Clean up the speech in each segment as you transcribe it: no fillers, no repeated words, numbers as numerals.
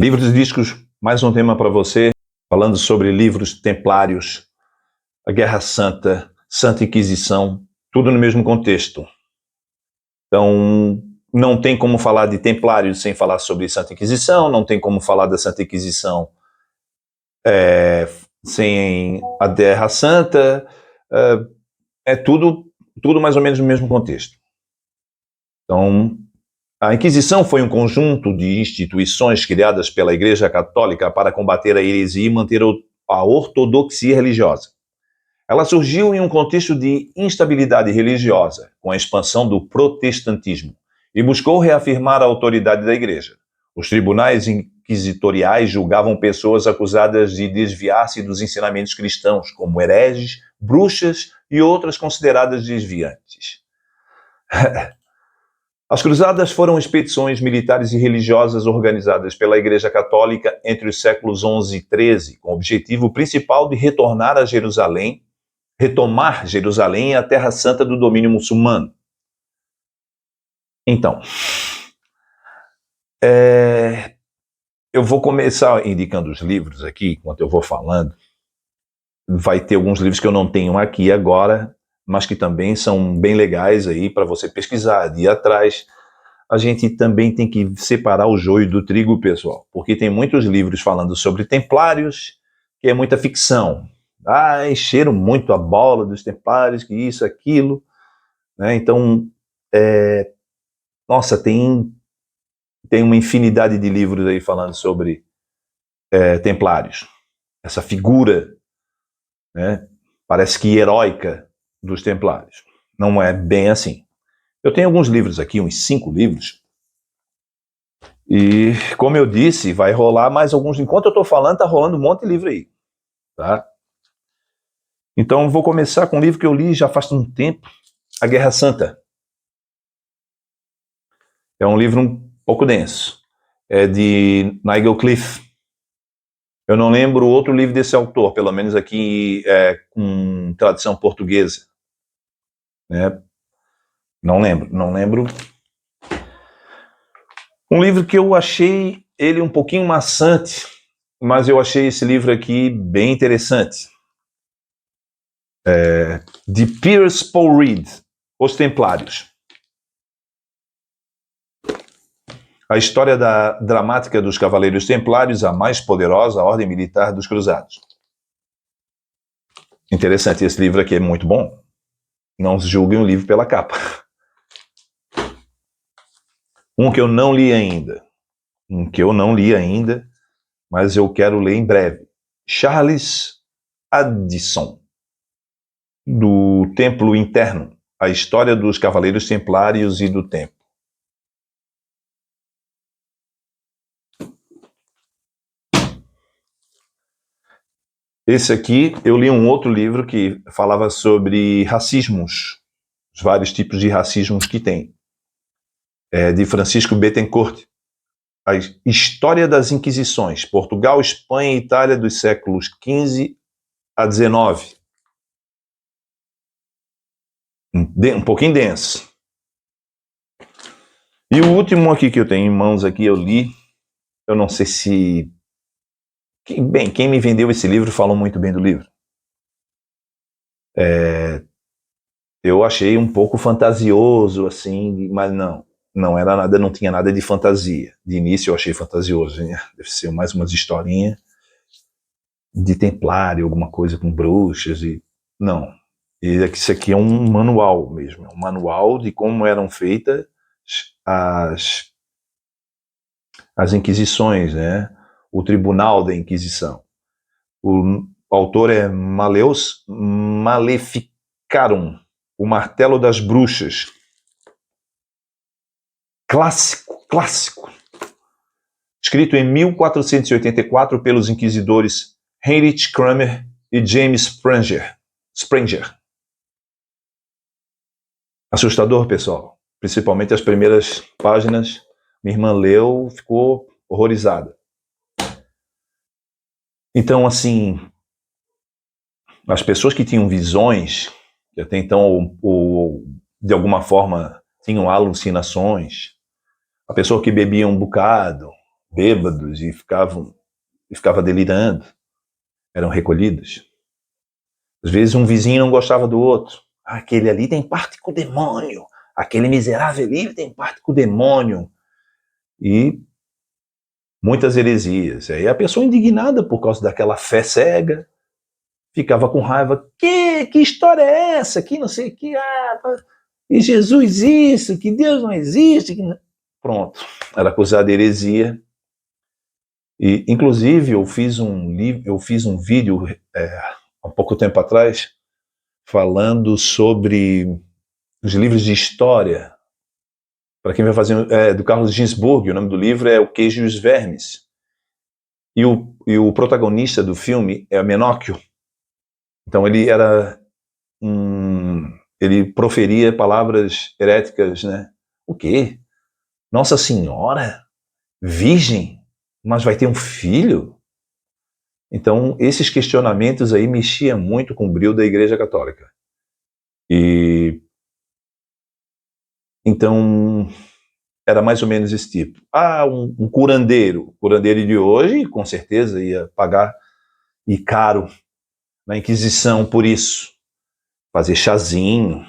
Livros e discos, mais um tema para você, falando sobre livros templários, a Guerra Santa, Santa Inquisição, tudo no mesmo contexto. Então, não tem como falar de templários sem falar sobre Santa Inquisição, não tem como falar da Santa Inquisição sem a Guerra Santa, é tudo mais ou menos no mesmo contexto. Então, a Inquisição foi um conjunto de instituições criadas pela Igreja Católica para combater a heresia e manter a ortodoxia religiosa. Ela surgiu em um contexto de instabilidade religiosa, com a expansão do protestantismo, e buscou reafirmar a autoridade da Igreja. Os tribunais inquisitoriais julgavam pessoas acusadas de desviar-se dos ensinamentos cristãos, como hereges, bruxas e outras consideradas desviantes. As cruzadas foram expedições militares e religiosas organizadas pela Igreja Católica entre os séculos XI e XIII, com o objetivo principal de retomar Jerusalém e a Terra Santa do domínio muçulmano. Então, eu vou começar indicando os livros aqui, enquanto eu vou falando. Vai ter alguns livros que eu não tenho aqui agora, mas que também são bem legais aí para você pesquisar, ir atrás. A gente também tem que separar o joio do trigo, pessoal, porque tem muitos livros falando sobre templários, que é muita ficção. Encheram muito a bola dos templários, que isso, aquilo, né? Então, nossa, tem uma infinidade de livros aí falando sobre templários. Essa figura, né, parece que heróica dos templários. Não é bem assim. Eu tenho alguns livros aqui, uns 5 livros, e, como eu disse, vai rolar mais alguns. Enquanto eu estou falando, tá rolando um monte de livro aí, tá? Então, vou começar com um livro que eu li já faz um tempo, A Guerra Santa. É um livro um pouco denso. É de Nigel Cliff. Eu não lembro outro livro desse autor, pelo menos aqui com tradução portuguesa, né? Não lembro. Um livro que eu achei ele um pouquinho maçante, mas eu achei esse livro aqui bem interessante. De Piers Paul Reed, Os Templários. A história dramática dos Cavaleiros Templários, a mais poderosa ordem militar dos Cruzados. Interessante, esse livro aqui é muito bom. Não se julguem o livro pela capa. Um que eu não li ainda, mas eu quero ler em breve. Charles Addison, do Templo Interno, a história dos Cavaleiros Templários e do Templo. Esse aqui, eu li um outro livro que falava sobre racismos, os vários tipos de racismos que tem. De Francisco Bettencourt, a História das Inquisições, Portugal, Espanha e Itália dos séculos XV a XIX. Um pouquinho denso. E o último aqui que eu tenho em mãos aqui, eu li, eu não sei se... quem me vendeu esse livro falou muito bem do livro. Eu achei um pouco fantasioso, assim, mas não era nada, não tinha nada de fantasia. De início eu achei fantasioso, né? Deve ser mais umas historinhas de templário, alguma coisa com bruxas e... Não. Isso aqui é um manual mesmo, um manual de como eram feitas as inquisições, né? O Tribunal da Inquisição. O autor é Malleus Maleficarum, o Martelo das Bruxas. Clássico. Escrito em 1484 pelos inquisidores Heinrich Kramer e James Sprenger. Assustador, pessoal. Principalmente as primeiras páginas. Minha irmã leu, ficou horrorizada. Então, assim, as pessoas que tinham visões, que até então, de alguma forma, tinham alucinações, a pessoa que bebia um bocado, bêbados e ficava delirando, eram recolhidos. Às vezes um vizinho não gostava do outro. Aquele ali tem parte com o demônio, aquele miserável ali tem parte com o demônio. E muitas heresias. Aí a pessoa indignada por causa daquela fé cega, ficava com raiva. Que história é essa? Que não sei o que. E Jesus isso, que Deus não existe. Pronto, era acusado de heresia. E, inclusive, eu fiz um vídeo há pouco tempo atrás falando sobre os livros de história. Para quem vai fazer, do Carlos Ginzburg, o nome do livro é O Queijo e os Vermes. E o protagonista do filme é Menóquio. Então ele ele proferia palavras heréticas, né? O quê? Nossa Senhora? Virgem? Mas vai ter um filho? Então, esses questionamentos aí mexiam muito com o brio da Igreja Católica. E então era mais ou menos esse tipo. Um curandeiro. O curandeiro de hoje, com certeza, ia pagar e caro na Inquisição por isso. Fazer chazinho.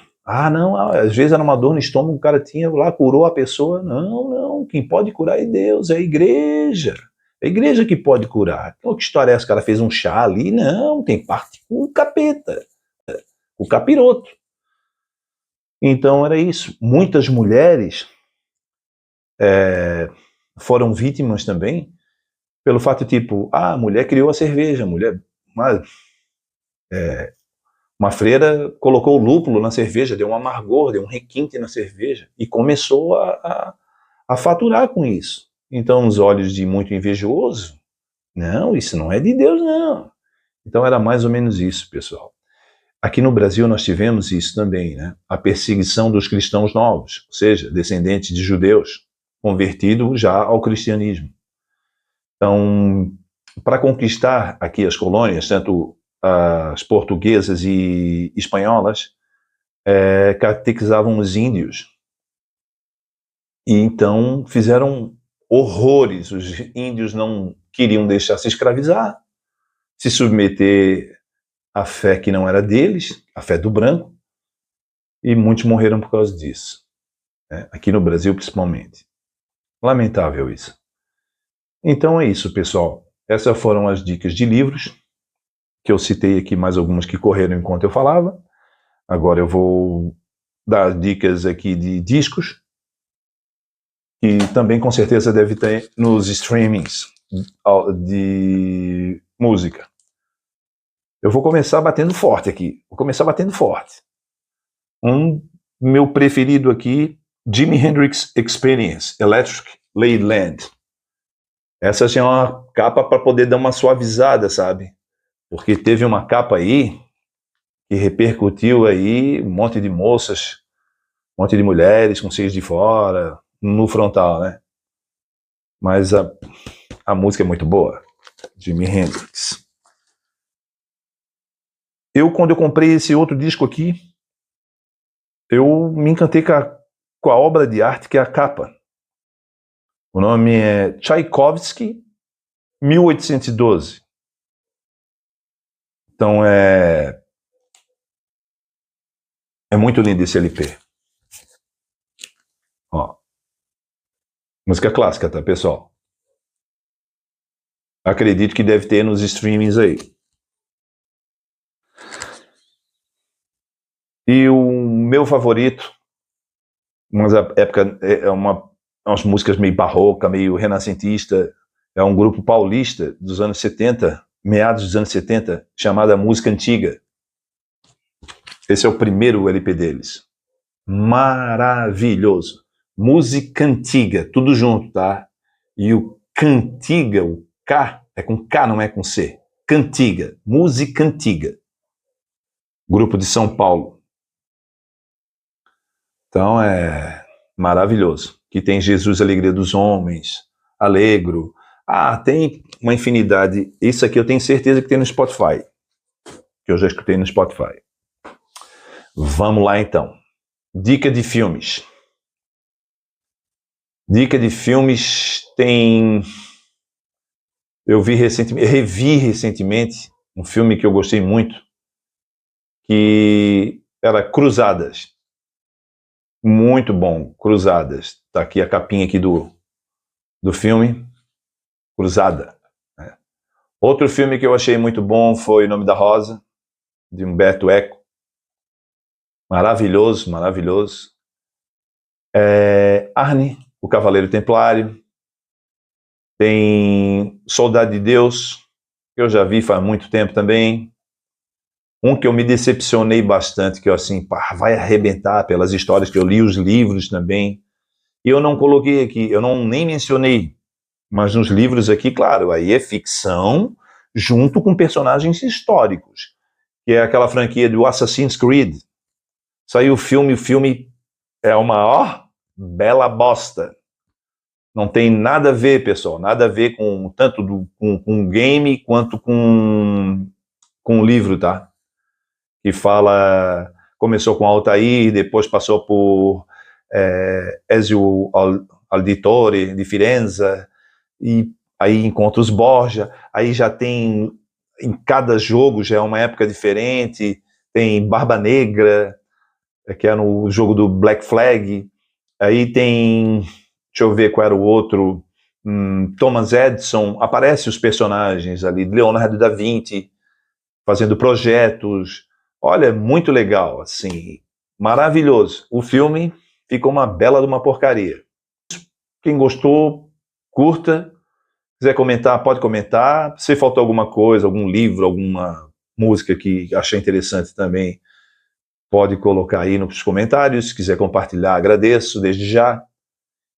Não, às vezes era uma dor no estômago, o cara tinha lá, curou a pessoa. Não, quem pode curar é Deus, é a igreja. É a igreja que pode curar. Que história é essa? O cara fez um chá ali? Não, tem parte com o capeta, o capiroto. Então era isso. Muitas mulheres foram vítimas também pelo fato, tipo, a mulher criou a cerveja, uma freira colocou lúpulo na cerveja, deu um amargor, deu um requinte na cerveja e começou a faturar com isso. Então, nos olhos de muito invejoso, não, isso não é de Deus, não. Então, era mais ou menos isso, pessoal. Aqui no Brasil nós tivemos isso também, né? A perseguição dos cristãos novos, ou seja, descendentes de judeus, convertidos já ao cristianismo. Então, para conquistar aqui as colônias, tanto as portuguesas e espanholas, catequizavam os índios. E então fizeram horrores. Os índios não queriam deixar se escravizar, se submeter à fé que não era deles, a fé do branco, e muitos morreram por causa disso. Né? Aqui no Brasil, principalmente. Lamentável isso. Então é isso, pessoal. Essas foram as dicas de livros, que eu citei aqui mais algumas que correram enquanto eu falava. Agora eu vou dar dicas aqui de discos, que também com certeza deve ter nos streamings de música. Eu vou começar batendo forte aqui. Meu preferido aqui, Jimi Hendrix Experience, Electric Ladyland. Essa já é uma capa para poder dar uma suavizada, sabe? Porque teve uma capa aí que repercutiu aí um monte de moças, um monte de mulheres com seios de fora, no frontal, né? Mas a música é muito boa. Jimi Hendrix. Quando eu comprei esse outro disco aqui, eu me encantei com a obra de arte que é a capa. O nome é Tchaikovsky, 1812. Então é muito lindo esse LP. Ó, música clássica, tá, pessoal? Acredito que deve ter nos streamings aí. E o meu favorito, umas músicas meio barroca, meio renascentista, é um grupo paulista dos anos 70, meados dos anos 70, chamada Música Antiga. Esse é o primeiro LP deles. Maravilhoso. Música Antiga, tudo junto, tá? E o Cantiga, o K, é com K, não é com C. Cantiga, Música Antiga. Grupo de São Paulo. Então é maravilhoso. Que tem Jesus, Alegria dos Homens, Alegro. Tem uma infinidade. Isso aqui eu tenho certeza que tem no Spotify. Que eu já escutei no Spotify. Vamos lá então. Dica de filmes. Dica de filmes tem Eu revi recentemente um filme que eu gostei muito, que era Cruzadas. Muito bom, Cruzadas. Tá aqui a capinha aqui do filme, Cruzada. Né? Outro filme que eu achei muito bom foi O Nome da Rosa, de Umberto Eco. Maravilhoso, maravilhoso. Arne, o Cavaleiro Templário. Tem Soldado de Deus, que eu já vi faz muito tempo também. Um que eu me decepcionei bastante, que eu assim, pá, vai arrebentar pelas histórias que eu li, os livros também. E eu não coloquei aqui, eu não nem mencionei, mas nos livros aqui, claro, aí é ficção junto com personagens históricos, que é aquela franquia do Assassin's Creed. Saiu o filme é uma bela bosta. Não tem nada a ver, pessoal, nada a ver com tanto com game quanto com o livro, tá? Que fala, começou com Altair, depois passou por Ezio Auditore de Firenze, e aí encontra os Borgia, aí já tem, em cada jogo já é uma época diferente, tem Barba Negra, que é no jogo do Black Flag, aí tem, deixa eu ver qual era o outro, Thomas Edison, aparecem os personagens ali, Leonardo da Vinci, fazendo projetos, olha, muito legal, assim, maravilhoso. O filme ficou uma bela de uma porcaria. Quem gostou, curta, quiser comentar, pode comentar, se faltou alguma coisa, algum livro, alguma música que achei interessante também, pode colocar aí nos comentários, se quiser compartilhar, agradeço desde já.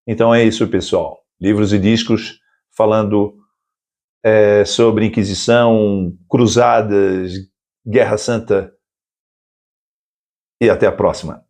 Então é isso, pessoal. Livros e discos falando sobre Inquisição, Cruzadas, Guerra Santa. E até a próxima.